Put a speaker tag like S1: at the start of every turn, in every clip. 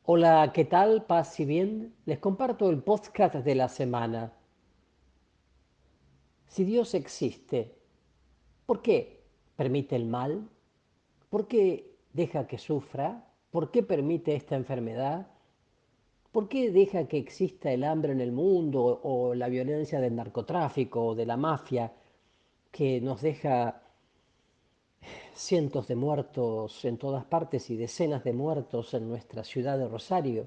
S1: Hola, ¿qué tal? Paz y bien. Les comparto el podcast de la semana. Si Dios existe, ¿por qué permite el mal? ¿Por qué deja que sufra? ¿Por qué permite esta enfermedad? ¿Por qué deja que exista el hambre en el mundo o la violencia del narcotráfico o de la mafia que nos deja cientos de muertos en todas partes y decenas de muertos en nuestra ciudad de Rosario?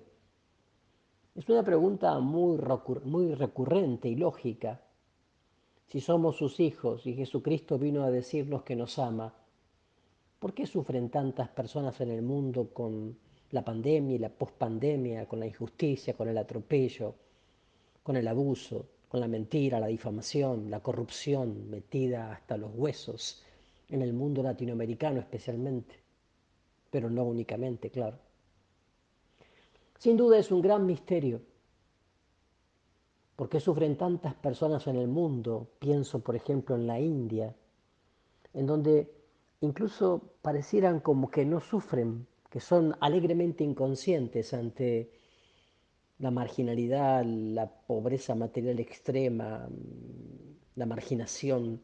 S1: Es una pregunta muy recurrente y lógica. Si somos sus hijos y Jesucristo vino a decirnos que nos ama, ¿por qué sufren tantas personas en el mundo con la pandemia y la pospandemia, con la injusticia, con el atropello, con el abuso, con la mentira, la difamación, la corrupción metida hasta los huesos en el mundo latinoamericano especialmente, pero no únicamente, claro? Sin duda es un gran misterio. ¿Por qué sufren tantas personas en el mundo? Pienso, por ejemplo, en la India, en donde incluso parecieran como que no sufren, que son alegremente inconscientes ante la marginalidad, la pobreza material extrema, la marginación,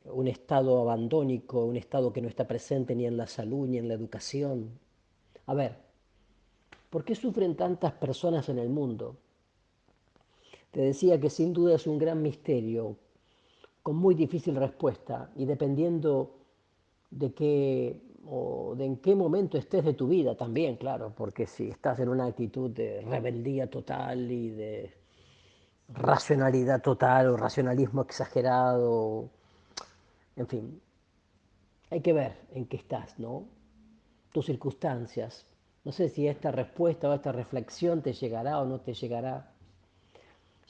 S1: un estado abandónico, un estado que no está presente ni en la salud ni en la educación. A ver, ¿por qué sufren tantas personas en el mundo? Te decía que sin duda es un gran misterio, con muy difícil respuesta, y dependiendo de qué o de en qué momento estés de tu vida también, claro, porque si estás en una actitud de rebeldía total y de racionalidad total o racionalismo exagerado, en fin, hay que ver en qué estás, ¿no? Tus circunstancias. No sé si esta respuesta o esta reflexión te llegará o no te llegará.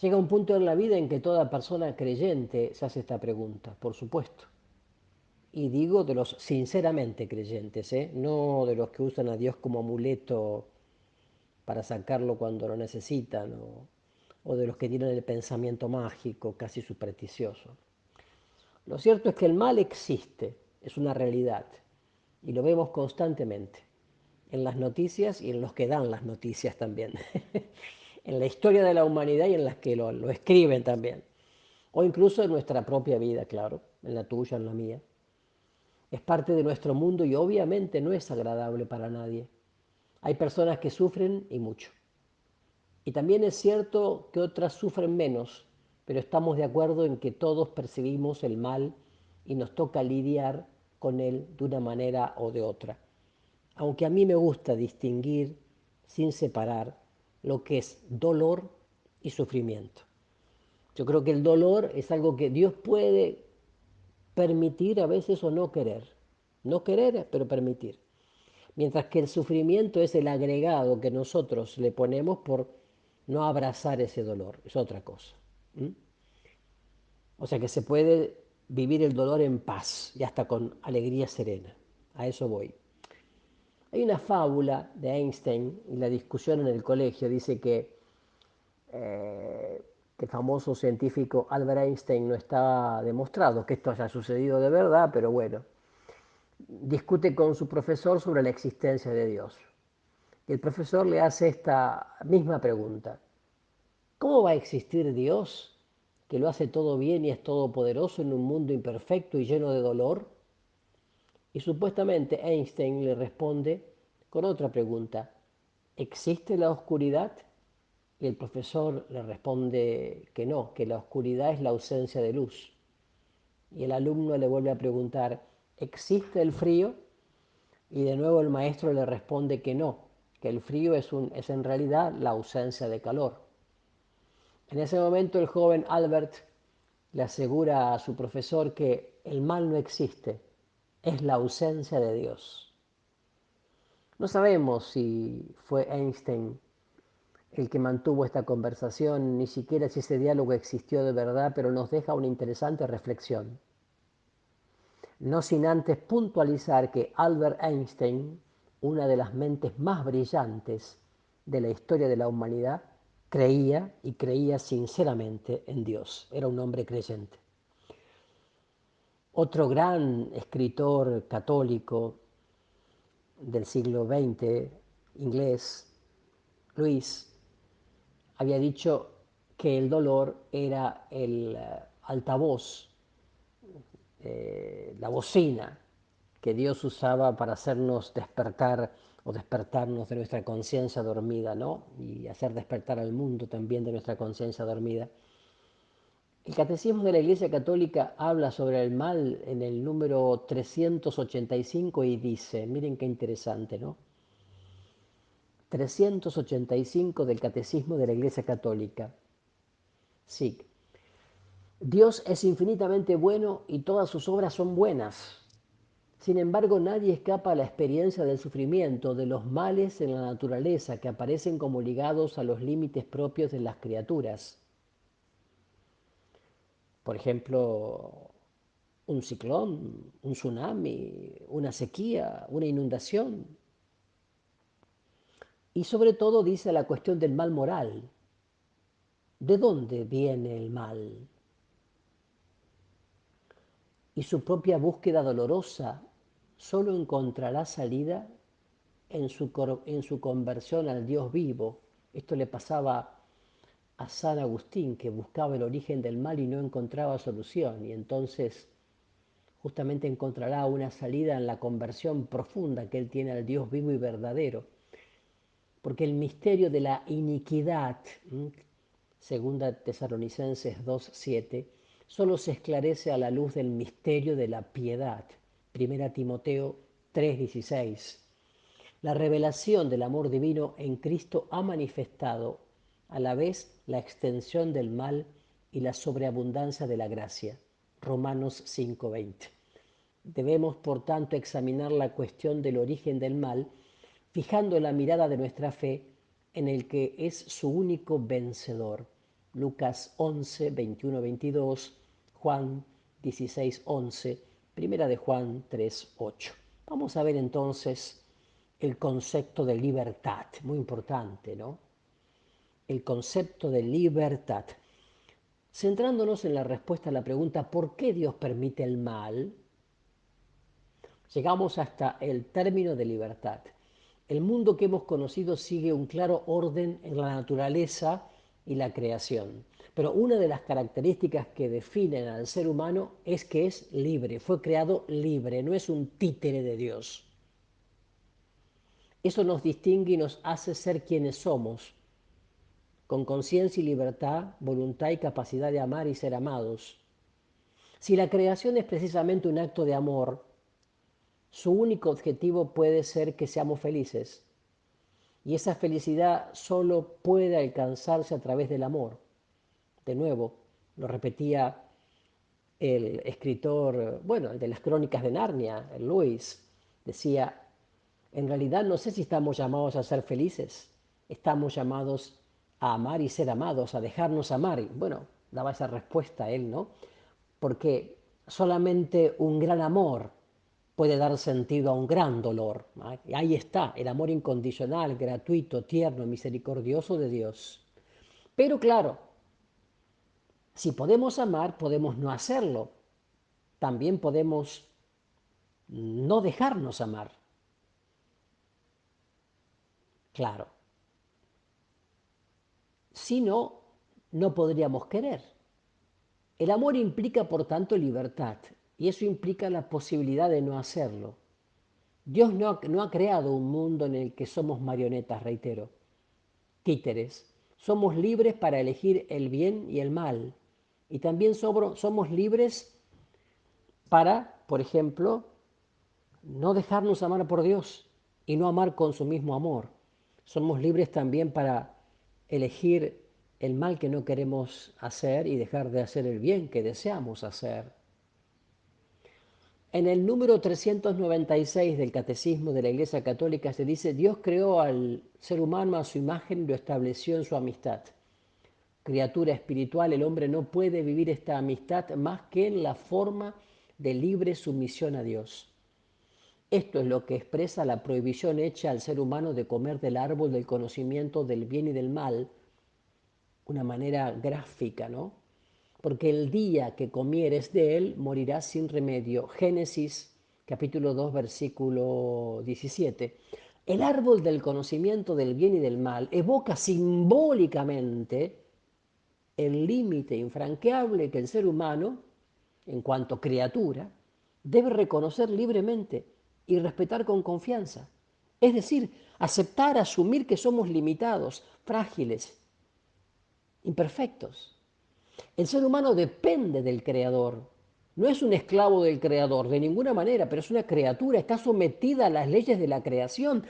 S1: Llega un punto en la vida en que toda persona creyente se hace esta pregunta, por supuesto. Y digo de los sinceramente creyentes, ¿eh? No de los que usan a Dios como amuleto para sacarlo cuando lo necesitan, o de los que tienen el pensamiento mágico, casi supersticioso. Lo cierto es que el mal existe, es una realidad, y lo vemos constantemente, en las noticias y en los que dan las noticias también, en la historia de la humanidad y en las que lo escriben también, o incluso en nuestra propia vida, claro, en la tuya, en la mía. Es parte de nuestro mundo y obviamente no es agradable para nadie. Hay personas que sufren y mucho. Y también es cierto que otras sufren menos, pero estamos de acuerdo en que todos percibimos el mal y nos toca lidiar con él de una manera o de otra. Aunque a mí me gusta distinguir sin separar lo que es dolor y sufrimiento. Yo creo que el dolor es algo que Dios puede permitir a veces o no querer. No querer, pero permitir. Mientras que el sufrimiento es el agregado que nosotros le ponemos por no abrazar ese dolor, es otra cosa. ¿M? O sea que se puede vivir el dolor en paz y hasta con alegría serena. A eso voy. Hay una fábula de Einstein y la discusión en el colegio dice que el famoso científico Albert Einstein no está demostrado que esto haya sucedido de verdad, pero bueno, discute con su profesor sobre la existencia de Dios. Y el profesor le hace esta misma pregunta. ¿Cómo va a existir Dios, que lo hace todo bien y es todopoderoso en un mundo imperfecto y lleno de dolor? Y supuestamente Einstein le responde con otra pregunta. ¿Existe la oscuridad? Y el profesor le responde que no, que la oscuridad es la ausencia de luz. Y el alumno le vuelve a preguntar, ¿existe el frío? Y de nuevo el maestro le responde que no, que el frío es en realidad la ausencia de calor. En ese momento el joven Albert le asegura a su profesor que el mal no existe, es la ausencia de Dios. No sabemos si fue Einstein el que mantuvo esta conversación, ni siquiera si ese diálogo existió de verdad, pero nos deja una interesante reflexión. No sin antes puntualizar que Albert Einstein, una de las mentes más brillantes de la historia de la humanidad, creía y creía sinceramente en Dios. Era un hombre creyente. Otro gran escritor católico del siglo XX, inglés, Luis, había dicho que el dolor era el altavoz, la bocina que Dios usaba para hacernos despertar o despertarnos de nuestra conciencia dormida, ¿no? Y hacer despertar al mundo también de nuestra conciencia dormida. El Catecismo de la Iglesia Católica habla sobre el mal en el número 385 y dice, miren qué interesante, ¿no? 385 del Catecismo de la Iglesia Católica. Sí, Dios es infinitamente bueno y todas sus obras son buenas. Sin embargo, nadie escapa a la experiencia del sufrimiento, de los males en la naturaleza que aparecen como ligados a los límites propios de las criaturas. Por ejemplo, un ciclón, un tsunami, una sequía, una inundación. Y sobre todo dice la cuestión del mal moral. ¿De dónde viene el mal? Y su propia búsqueda dolorosa solo encontrará salida en su conversión al Dios vivo. Esto le pasaba a San Agustín, que buscaba el origen del mal y no encontraba solución. Y entonces justamente encontrará una salida en la conversión profunda que él tiene al Dios vivo y verdadero. Porque el misterio de la iniquidad, segunda Tesalonicenses 2:7, solo se esclarece a la luz del misterio de la piedad, primera Timoteo 3:16. La revelación del amor divino en Cristo ha manifestado a la vez la extensión del mal y la sobreabundancia de la gracia. Romanos 5:20. Debemos, por tanto, examinar la cuestión del origen del mal, fijando la mirada de nuestra fe en el que es su único vencedor. Lucas 11, 21, 22, Juan 16, 11, Primera de Juan 3, 8. Vamos a ver entonces el concepto de libertad, muy importante, ¿no? El concepto de libertad. Centrándonos en la respuesta a la pregunta ¿por qué Dios permite el mal? Llegamos hasta el término de libertad. El mundo que hemos conocido sigue un claro orden en la naturaleza y la creación. Pero una de las características que definen al ser humano es que es libre, fue creado libre, no es un títere de Dios. Eso nos distingue y nos hace ser quienes somos, con conciencia y libertad, voluntad y capacidad de amar y ser amados. Si la creación es precisamente un acto de amor, su único objetivo puede ser que seamos felices. Y esa felicidad solo puede alcanzarse a través del amor. De nuevo, lo repetía el escritor, bueno, el de las crónicas de Narnia, el Lewis, decía, en realidad no sé si estamos llamados a ser felices, estamos llamados a amar y ser amados, a dejarnos amar. Y bueno, daba esa respuesta a él, ¿no? Porque solamente un gran amor puede dar sentido a un gran dolor. ¿No? Y ahí está, el amor incondicional, gratuito, tierno, misericordioso de Dios. Pero claro, si podemos amar, podemos no hacerlo. También podemos no dejarnos amar. Claro. Si no, no podríamos querer. El amor implica, por tanto, libertad, y eso implica la posibilidad de no hacerlo. Dios no ha creado un mundo en el que somos marionetas, reitero, títeres. Somos libres para elegir el bien y el mal. Y también somos libres para, por ejemplo, no dejarnos amar por Dios y no amar con su mismo amor. Somos libres también para elegir el mal que no queremos hacer y dejar de hacer el bien que deseamos hacer. En el número 396 del Catecismo de la Iglesia Católica se dice, Dios creó al ser humano a su imagen y lo estableció en su amistad. Criatura espiritual, el hombre no puede vivir esta amistad más que en la forma de libre sumisión a Dios. Esto es lo que expresa la prohibición hecha al ser humano de comer del árbol del conocimiento del bien y del mal, una manera gráfica, ¿no? Porque el día que comieres de él morirás sin remedio. Génesis capítulo 2 versículo 17. El árbol del conocimiento del bien y del mal evoca simbólicamente el límite infranqueable que el ser humano, en cuanto criatura, debe reconocer libremente y respetar con confianza. Es decir, aceptar, asumir que somos limitados, frágiles, imperfectos. El ser humano depende del Creador. No es un esclavo del Creador de ninguna manera, pero es una criatura, está sometida a las leyes de la creación.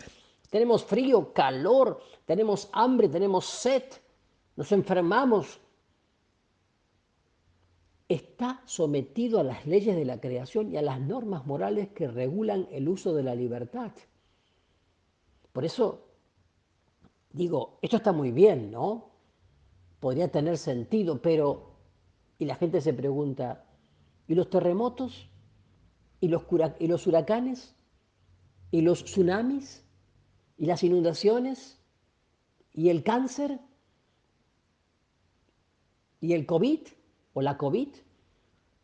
S1: Tenemos frío, calor, tenemos hambre, tenemos sed, nos enfermamos. Está sometido a las leyes de la creación y a las normas morales que regulan el uso de la libertad. Por eso digo, esto está muy bien, ¿no? Podría tener sentido, pero... Y la gente se pregunta, ¿y los terremotos? ¿Y los huracanes? ¿Y los tsunamis? ¿Y las inundaciones? ¿Y el cáncer? ¿Y el COVID? ¿O la COVID?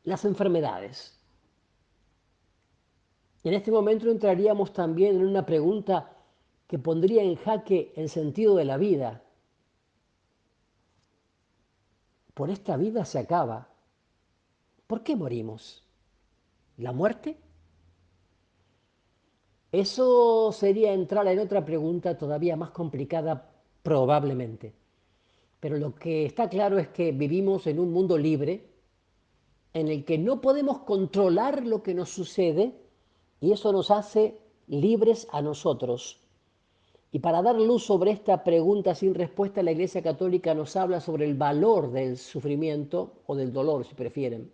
S1: Las enfermedades. Y en este momento entraríamos también en una pregunta que pondría en jaque el sentido de la vida. Por esta vida se acaba. ¿Por qué morimos? ¿La muerte? Eso sería entrar en otra pregunta todavía más complicada, probablemente. Pero lo que está claro es que vivimos en un mundo libre en el que no podemos controlar lo que nos sucede y eso nos hace libres a nosotros. Y para dar luz sobre esta pregunta sin respuesta, la Iglesia Católica nos habla sobre el valor del sufrimiento o del dolor, si prefieren.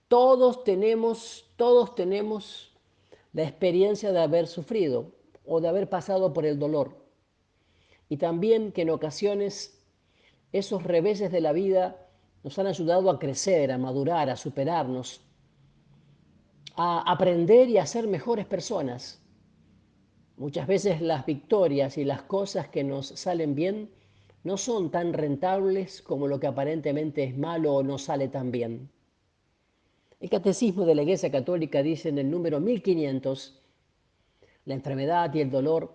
S1: Todos tenemos la experiencia de haber sufrido o de haber pasado por el dolor. Y también que en ocasiones esos reveses de la vida nos han ayudado a crecer, a madurar, a superarnos, a aprender y a ser mejores personas. Muchas veces las victorias y las cosas que nos salen bien no son tan rentables como lo que aparentemente es malo o no sale tan bien. El Catecismo de la Iglesia Católica dice en el número 1500, la enfermedad y el dolor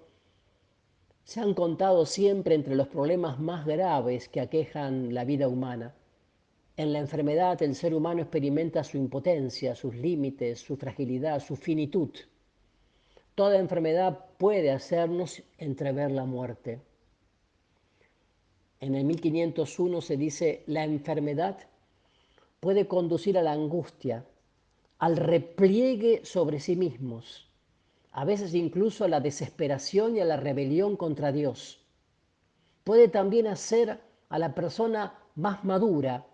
S1: se han contado siempre entre los problemas más graves que aquejan la vida humana. En la enfermedad el ser humano experimenta su impotencia, sus límites, su fragilidad, su finitud. Toda enfermedad puede hacernos entrever la muerte. En el 1501 se dice, la enfermedad puede conducir a la angustia, al repliegue sobre sí mismos, a veces incluso a la desesperación y a la rebelión contra Dios. Puede también hacer a la persona más madura,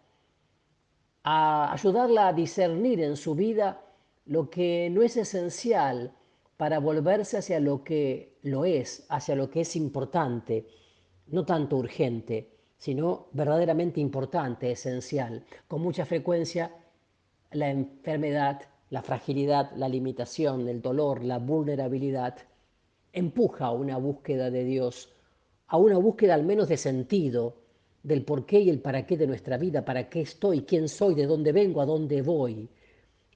S1: a ayudarla a discernir en su vida lo que no es esencial para volverse hacia lo que lo es, hacia lo que es importante, no tanto urgente, sino verdaderamente importante, esencial. Con mucha frecuencia la enfermedad, la fragilidad, la limitación, el dolor, la vulnerabilidad empuja a una búsqueda de Dios, a una búsqueda al menos de sentido, del por qué y el para qué de nuestra vida, para qué estoy, quién soy, de dónde vengo, a dónde voy.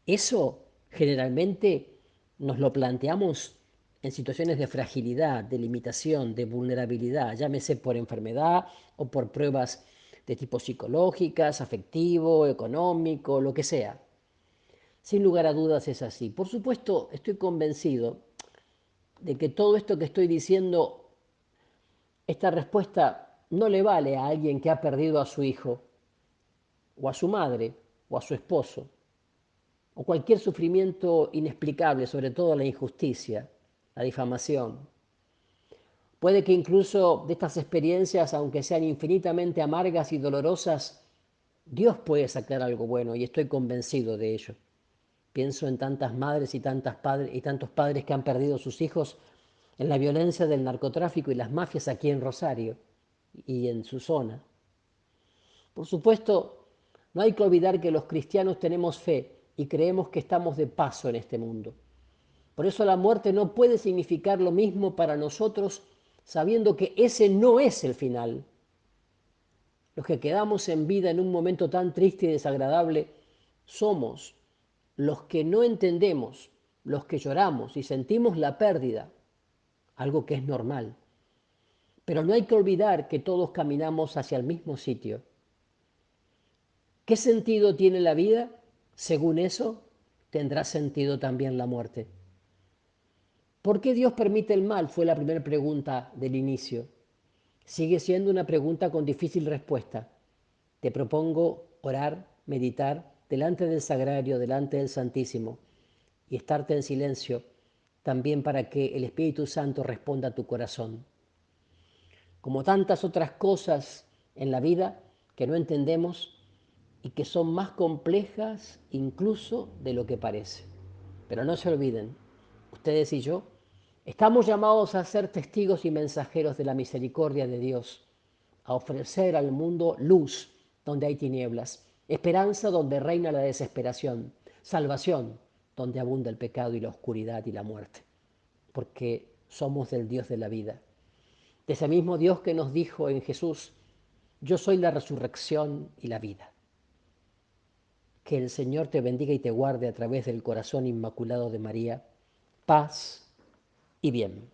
S1: Eso generalmente nos lo planteamos en situaciones de fragilidad, de limitación, de vulnerabilidad, llámese por enfermedad o por pruebas de tipo psicológicas, afectivo, económico, lo que sea. Sin lugar a dudas es así. Por supuesto, estoy convencido de que todo esto que estoy diciendo, esta respuesta no le vale a alguien que ha perdido a su hijo, o a su madre, o a su esposo, o cualquier sufrimiento inexplicable, sobre todo la injusticia, la difamación. Puede que incluso de estas experiencias, aunque sean infinitamente amargas y dolorosas, Dios puede sacar algo bueno y estoy convencido de ello. Pienso en tantas madres y, y tantos padres que han perdido sus hijos en la violencia del narcotráfico y las mafias aquí en Rosario y en su zona. Por supuesto, no hay que olvidar que los cristianos tenemos fe y creemos que estamos de paso en este mundo. Por eso la muerte no puede significar lo mismo para nosotros, sabiendo que ese no es el final. Los que quedamos en vida en un momento tan triste y desagradable somos los que no entendemos, los que lloramos y sentimos la pérdida, algo que es normal. Pero no hay que olvidar que todos caminamos hacia el mismo sitio. ¿Qué sentido tiene la vida? Según eso, tendrá sentido también la muerte. ¿Por qué Dios permite el mal? Fue la primera pregunta del inicio. Sigue siendo una pregunta con difícil respuesta. Te propongo orar, meditar delante del Sagrario, delante del Santísimo y estarte en silencio también para que el Espíritu Santo responda a tu corazón. Como tantas otras cosas en la vida que no entendemos y que son más complejas incluso de lo que parece. Pero no se olviden, ustedes y yo estamos llamados a ser testigos y mensajeros de la misericordia de Dios, a ofrecer al mundo luz donde hay tinieblas, esperanza donde reina la desesperación, salvación donde abunda el pecado y la oscuridad y la muerte, porque somos del Dios de la vida, de ese mismo Dios que nos dijo en Jesús: yo soy la resurrección y la vida. Que el Señor te bendiga y te guarde a través del corazón inmaculado de María. Paz y bien.